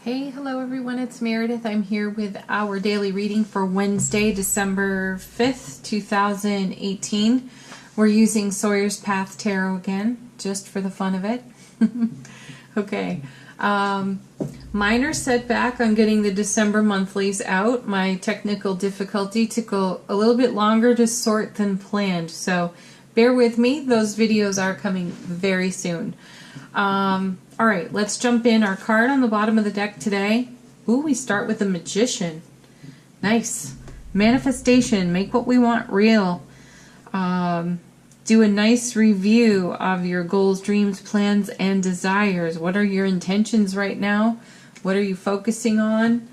Hey, hello everyone, it's Meredith. I'm here with our daily reading for Wednesday, December 5th, 2018. We're using Sawyer's Path Tarot again, just for the fun of it. Okay. Minor setback on getting the December monthlies out. My technical difficulty took a little bit longer to sort than planned, so bear with me. Those videos are coming very soon. All right, let's jump in. Our card on the bottom of the deck today. Ooh, we start with the Magician. Nice. Manifestation. Make what we want real. Do a nice review of your goals, dreams, plans, and desires. What are your intentions right now? What are you focusing on?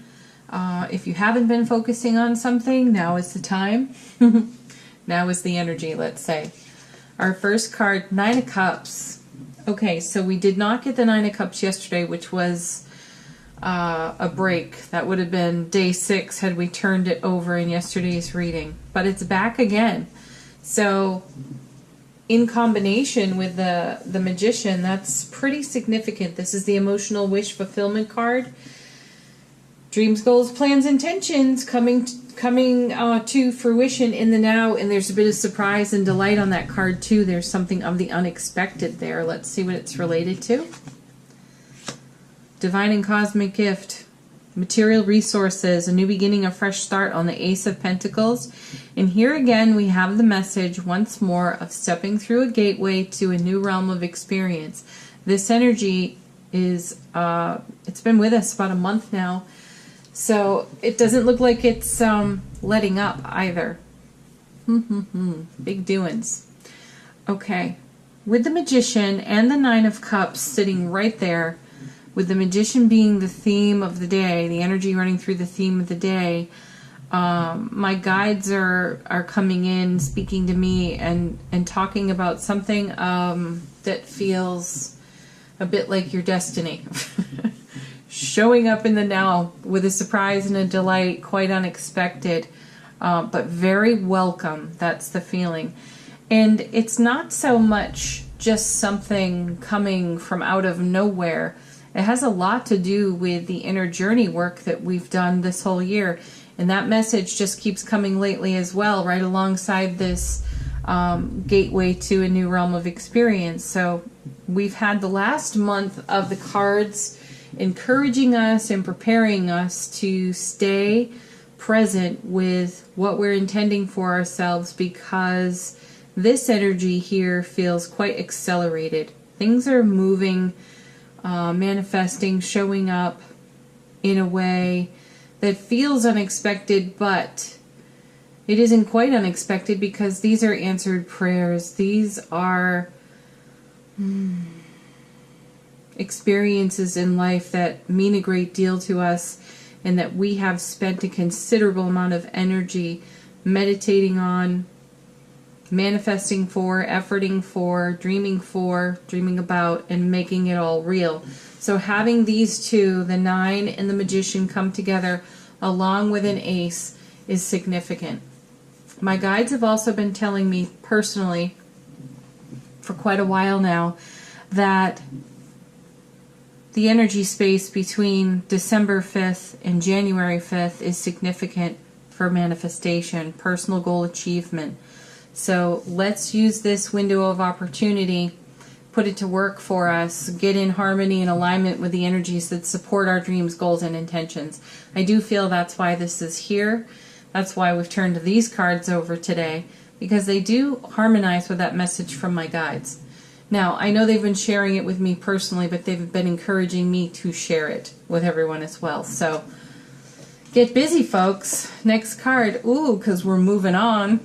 If you haven't been focusing on something, now is the time. Now is the energy, let's say. Our first card, Nine of Cups. Okay, so we did not get the Nine of Cups yesterday, which was a break. That would have been day 6 had we turned it over in yesterday's reading. But it's back again. So in combination with the Magician, that's pretty significant. This is the emotional wish fulfillment card. Dreams, goals, plans, intentions coming to fruition in the now, and there's a bit of surprise and delight on that card too. There's something of the unexpected there. Let's see what it's related to. Divine and cosmic gift, material resources, a new beginning, a fresh start on the Ace of Pentacles. And here again we have the message once more of stepping through a gateway to a new realm of experience. This energy is it's been with us about a month now. So it doesn't look like it's letting up either. Big doings. Okay. With the Magician and the Nine of Cups sitting right there, with the Magician being the theme of the day, the energy running through the theme of the day, my guides are coming in, speaking to me and talking about something that feels a bit like your destiny. Showing up in the now with a surprise and a delight, quite unexpected, but very welcome. That's the feeling. And it's not so much just something coming from out of nowhere. It has a lot to do with the inner journey work that we've done this whole year. And that message just keeps coming lately as well, right alongside this gateway to a new realm of experience. So we've had the last month of the cards encouraging us and preparing us to stay present with what we're intending for ourselves, because this energy here feels quite accelerated. Things are moving, manifesting, showing up in a way that feels unexpected, but it isn't quite unexpected because these are answered prayers. These are experiences in life that mean a great deal to us, and that we have spent a considerable amount of energy meditating on, manifesting for, efforting for, dreaming about, and making it all real. So having these two, the Nine and the Magician, come together along with an Ace is significant. My guides have also been telling me personally for quite a while now that the energy space between December 5th and January 5th is significant for manifestation, personal goal achievement. So let's use this window of opportunity, put it to work for us, get in harmony and alignment with the energies that support our dreams, goals, and intentions. I do feel that's why this is here. That's why we've turned these cards over today, because they do harmonize with that message from my guides. Now, I know they've been sharing it with me personally, but they've been encouraging me to share it with everyone as well. So, get busy, folks. Next card. Ooh, because we're moving on.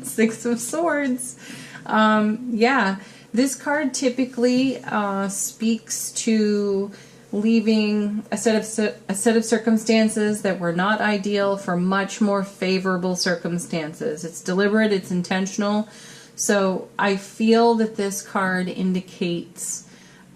Six of Swords. Yeah, this card typically speaks to leaving a set of circumstances that were not ideal for much more favorable circumstances. It's deliberate, it's intentional. So I feel that this card indicates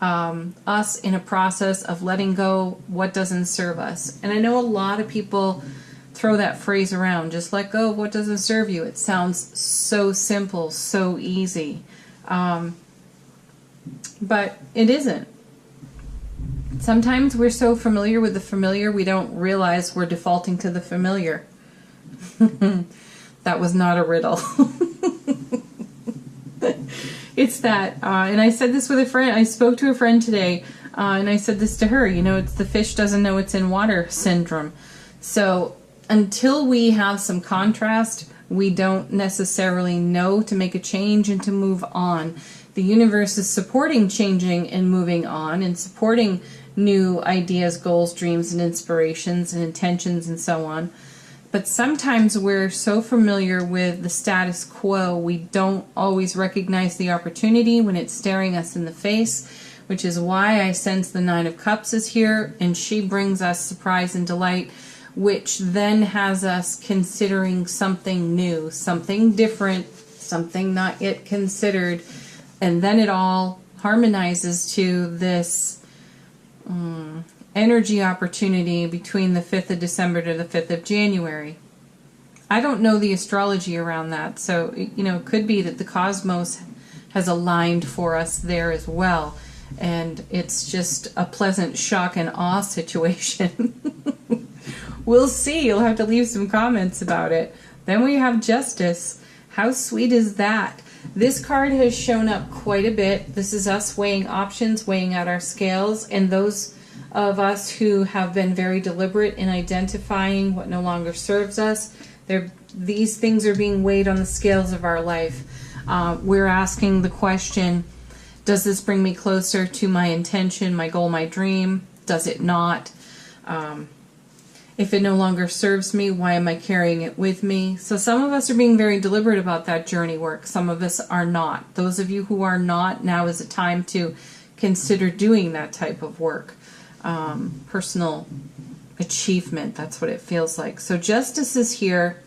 us in a process of letting go what doesn't serve us. And I know a lot of people throw that phrase around, just let go of what doesn't serve you. It sounds so simple, so easy. But it isn't. Sometimes we're so familiar with the familiar, we don't realize we're defaulting to the familiar. That was not a riddle. It's that, and I said this with a friend, I spoke to a friend today, and I said this to her, you know, it's the fish doesn't know it's in water syndrome. So until we have some contrast, we don't necessarily know to make a change and to move on. The universe is supporting changing and moving on and supporting new ideas, goals, dreams, and inspirations and intentions and so on. But sometimes we're so familiar with the status quo, we don't always recognize the opportunity when it's staring us in the face, which is why I sense the Nine of Cups is here, and she brings us surprise and delight, which then has us considering something new, something different, something not yet considered, and then it all harmonizes to this energy opportunity between the 5th of December to the 5th of January. I don't know the astrology around that, so you know, it could be that the cosmos has aligned for us there as well, and it's just a pleasant shock and awe situation. We'll see. You'll have to leave some comments about it. Then we have Justice. How sweet is that? This card has shown up quite a bit. This is us weighing options, weighing out our scales, and those of us who have been very deliberate in identifying what no longer serves us. These things are being weighed on the scales of our life. We're asking the question, does this bring me closer to my intention, my goal, my dream? Does it not? If it no longer serves me, why am I carrying it with me? So some of us are being very deliberate about that journey work. Some of us are not. Those of you who are not, now is a time to consider doing that type of work. Personal achievement, that's what it feels like. So Justice is here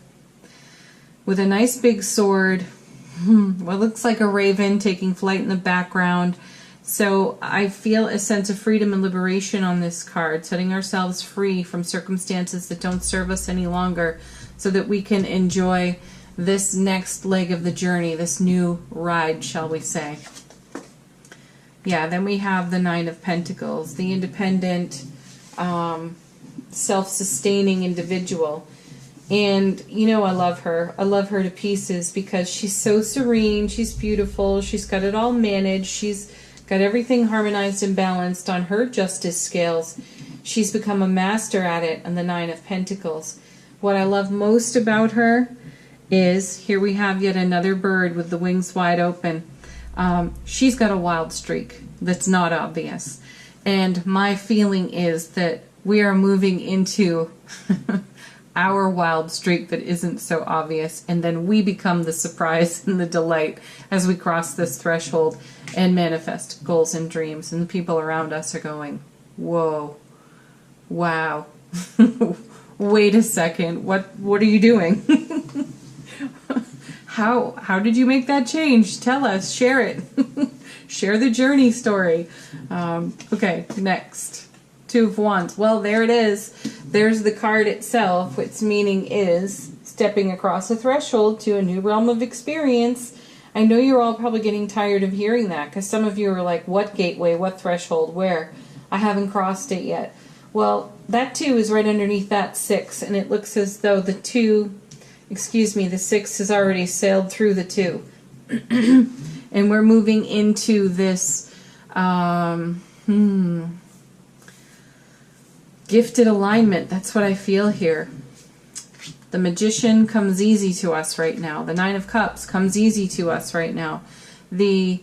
with a nice big sword, what looks like a raven taking flight in the background. So I feel a sense of freedom and liberation on this card, setting ourselves free from circumstances that don't serve us any longer so that we can enjoy this next leg of the journey, this new ride, shall we say. Yeah, then we have the Nine of Pentacles, the independent, self-sustaining individual. And, you know, I love her. I love her to pieces because she's so serene, she's beautiful, she's got it all managed, she's got everything harmonized and balanced on her justice scales. She's become a master at it on the Nine of Pentacles. What I love most about her is, here we have yet another bird with the wings wide open. She's got a wild streak that's not obvious. And my feeling is that we are moving into our wild streak that isn't so obvious, and then we become the surprise and the delight as we cross this threshold and manifest goals and dreams, and the people around us are going, whoa, wow, wait a second, what are you doing? How did you make that change? Tell us, share it. Share the journey story. Okay, next. Two of Wands. Well, there it is. There's the card itself. Its meaning is stepping across a threshold to a new realm of experience. I know you're all probably getting tired of hearing that because some of you are like, what gateway, what threshold, where? I haven't crossed it yet. Well, that 2 is right underneath that 6, and it looks as though the 6 has already sailed through the 2. And we're moving into this gifted alignment. That's what I feel here. The Magician comes easy to us right now. The Nine of Cups comes easy to us right now. The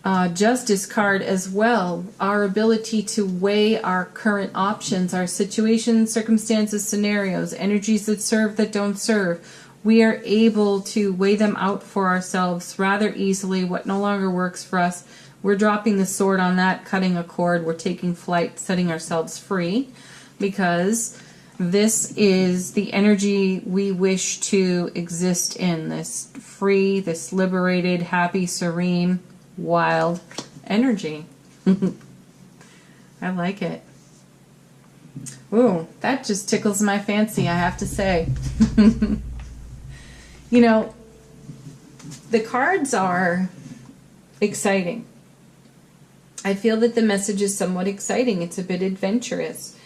Justice card as well. Our ability to weigh our current options, our situations, circumstances, scenarios, energies that serve, that don't serve. We are able to weigh them out for ourselves rather easily. What no longer works for us, we're dropping the sword on that, cutting a cord. We're taking flight, setting ourselves free, because this is the energy we wish to exist in, this free, this liberated, happy, serene, wild energy. I like it. Ooh, that just tickles my fancy, I have to say. You know, the cards are exciting. I feel that the message is somewhat exciting. It's a bit adventurous.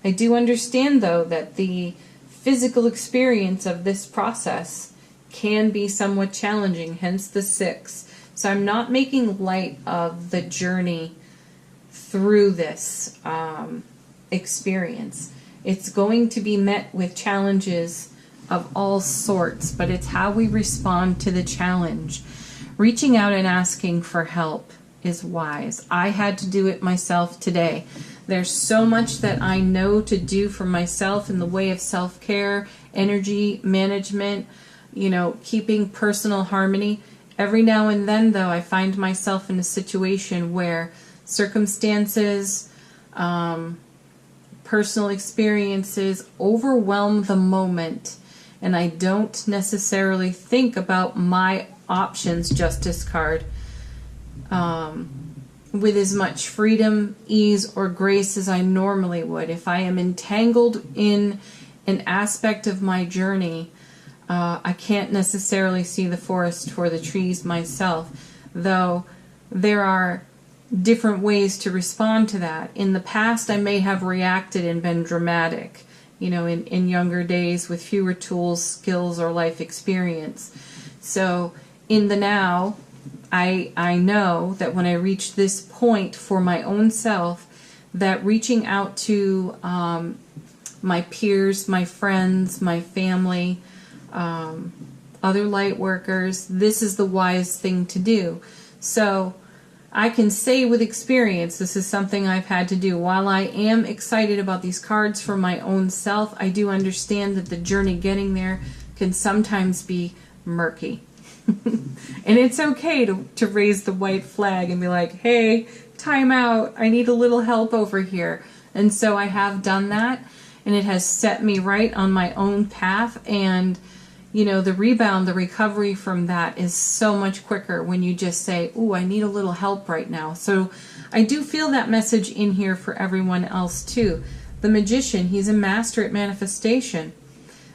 I do understand, though, that the physical experience of this process can be somewhat challenging, hence the 6. So I'm not making light of the journey through this experience. It's going to be met with challenges of all sorts, but it's how we respond to the challenge. Reaching out and asking for help is wise. I had to do it myself today. There's so much that I know to do for myself in the way of self-care, energy management, keeping personal harmony. Every now and then, though, I find myself in a situation where circumstances, personal experiences overwhelm the moment, and I don't necessarily think about my options, Justice card, with as much freedom, ease, or grace as I normally would. If I am entangled in an aspect of my journey, I can't necessarily see the forest for the trees myself, though there are different ways to respond to that. In the past, I may have reacted and been dramatic, in younger days with fewer tools, skills, or life experience. So in the now, I know that when I reach this point for my own self, that reaching out to my peers, my friends, my family, other light workers, this is the wise thing to do. So I can say with experience, this is something I've had to do. While I am excited about these cards for my own self, I do understand that the journey getting there can sometimes be murky. And it's okay to raise the white flag and be like, hey, time out, I need a little help over here. And so I have done that, and it has set me right on my own path. And the rebound, the recovery from that is so much quicker when you just say, ooh, I need a little help right now. So I do feel that message in here for everyone else too. The Magician, he's a master at manifestation.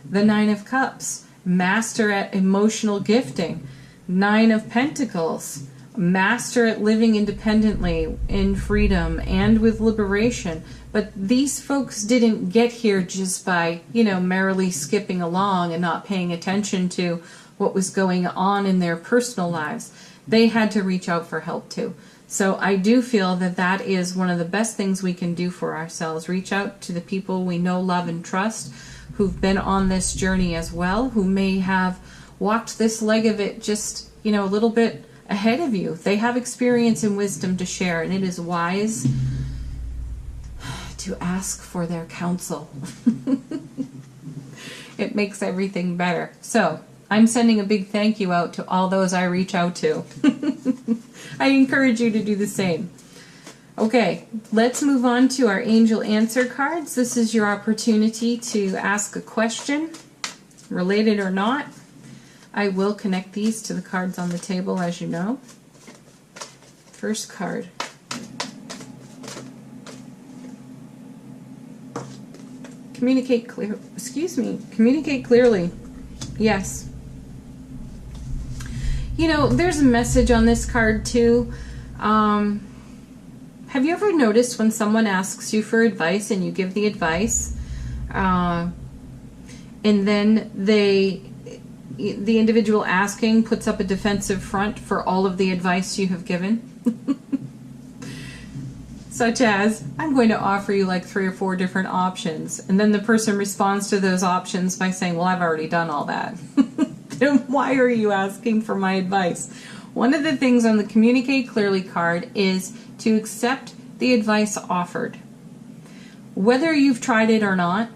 The 9 of Cups, master at emotional gifting. 9 of Pentacles, master at living independently in freedom and with liberation. But these folks didn't get here just by, merrily skipping along and not paying attention to what was going on in their personal lives. They had to reach out for help too. So I do feel that that is one of the best things we can do for ourselves. Reach out to the people we know, love, and trust who've been on this journey as well, who may have walked this leg of it just, a little bit ahead of you. They have experience and wisdom to share, and it is wise to ask for their counsel. It makes everything better. So I'm sending a big thank you out to all those I reach out to. I encourage you to do the same. Okay, let's move on to our angel answer cards. This is your opportunity to ask a question, related or not. I will connect these to the cards on the table, as you know. First card. Communicate clear. Communicate clearly. Yes. There's a message on this card too. Have you ever noticed when someone asks you for advice and you give the advice, and then the individual asking puts up a defensive front for all of the advice you have given? Such as, I'm going to offer you like 3 or 4 different options. And then the person responds to those options by saying, well, I've already done all that. Then why are you asking for my advice? One of the things on the Communicate Clearly card is to accept the advice offered. Whether you've tried it or not,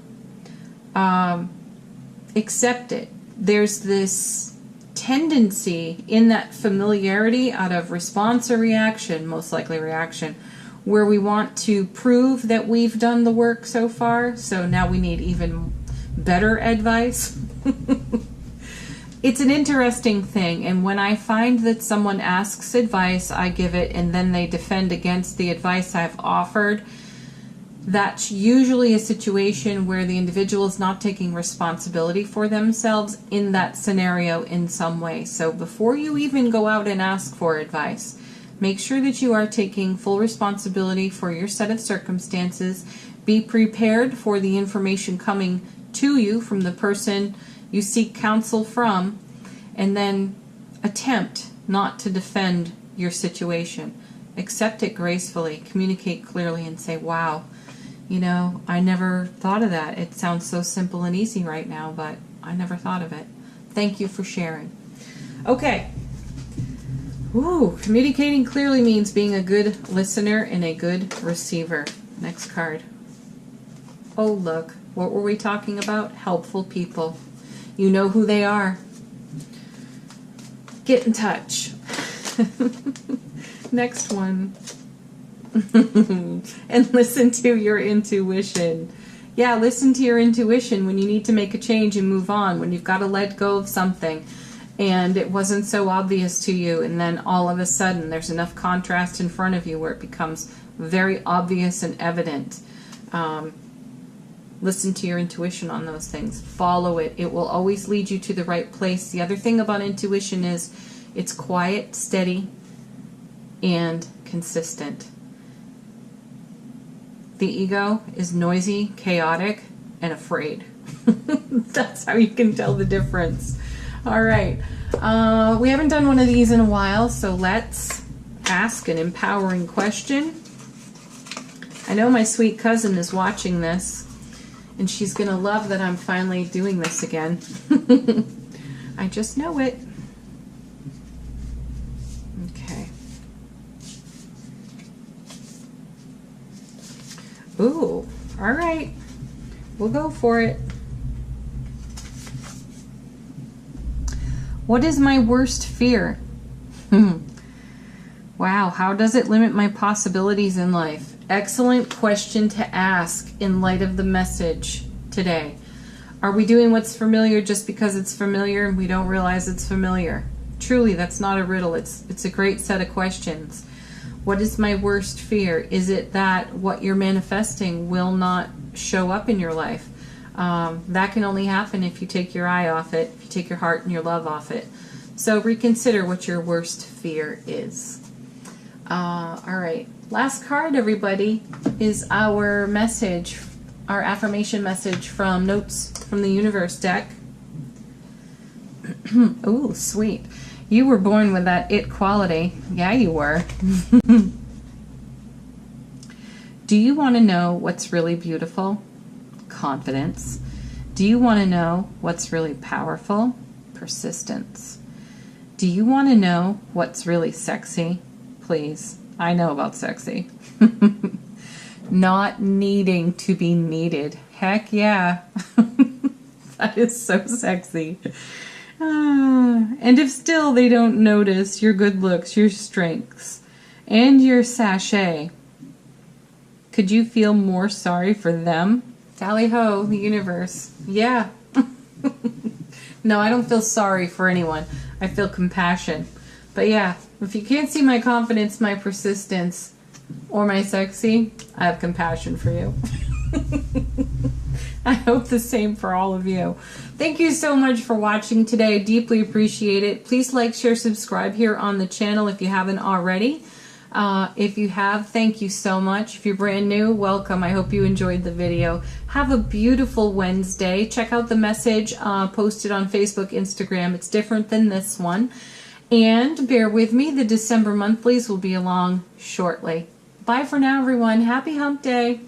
accept it. There's this tendency in that familiarity out of response or reaction, most likely reaction, where we want to prove that we've done the work so far, so now we need even better advice. It's an interesting thing, and when I find that someone asks advice, I give it, and then they defend against the advice I've offered, that's usually a situation where the individual is not taking responsibility for themselves in that scenario in some way. So before you even go out and ask for advice, Make sure that you are taking full responsibility for your set of circumstances. Be prepared for the information coming to you from the person you seek counsel from, and then attempt not to defend your situation. Accept it gracefully, communicate clearly, and say, wow, you know, I never thought of that. It sounds so simple and easy right now, but I never thought of it. Thank you for sharing. Okay. Ooh, communicating clearly means being a good listener and a good receiver. Next card. Oh, look. What were we talking about? Helpful people. You know who they are. Get in touch. Next one. And listen to your intuition. Yeah, listen to your intuition when you need to make a change and move on, when you've got to let go of something and it wasn't so obvious to you, and then all of a sudden there's enough contrast in front of you where it becomes very obvious and evident. Listen to your intuition on those things. Follow it. It will always lead you to the right place. The other thing about intuition is it's quiet, steady, and consistent. The ego is noisy, chaotic, and afraid. That's how you can tell the difference. All right. We haven't done one of these in a while, so let's ask an empowering question. I know my sweet cousin is watching this, and she's going to love that I'm finally doing this again. I just know it. Okay. Ooh, all right. We'll go for it. What is my worst fear? Wow, how does it limit my possibilities in life? Excellent question to ask in light of the message today. Are we doing what's familiar just because it's familiar and we don't realize it's familiar? Truly, that's not a riddle. It's a great set of questions. What is my worst fear? Is it that what you're manifesting will not show up in your life? That can only happen if you take your eye off it, if you take your heart and your love off it. So reconsider what your worst fear is. All right. Last card, everybody, is our message, our affirmation message from Notes from the Universe deck. Ooh, sweet. You were born with that it quality. Yeah, you were. Do you want to know what's really beautiful? Confidence. Do you want to know what's really powerful? Persistence. Do you want to know what's really sexy? Please. I know about sexy. Not needing to be needed. Heck yeah. That is so sexy. And if still they don't notice your good looks, your strengths, and your sachet, could you feel more sorry for them? Tally ho, the universe. Yeah. No, I don't feel sorry for anyone. I feel compassion. But yeah, if you can't see my confidence, my persistence, or my sexy, I have compassion for you. I hope the same for all of you. Thank you so much for watching today. I deeply appreciate it. Please like, share, subscribe here on the channel if you haven't already. If you have, thank you so much. If you're brand new, welcome. I hope you enjoyed the video. Have a beautiful Wednesday. Check out the message posted on Facebook, Instagram. It's different than this one. And bear with me, the December monthlies will be along shortly. Bye for now, everyone. Happy Hump Day.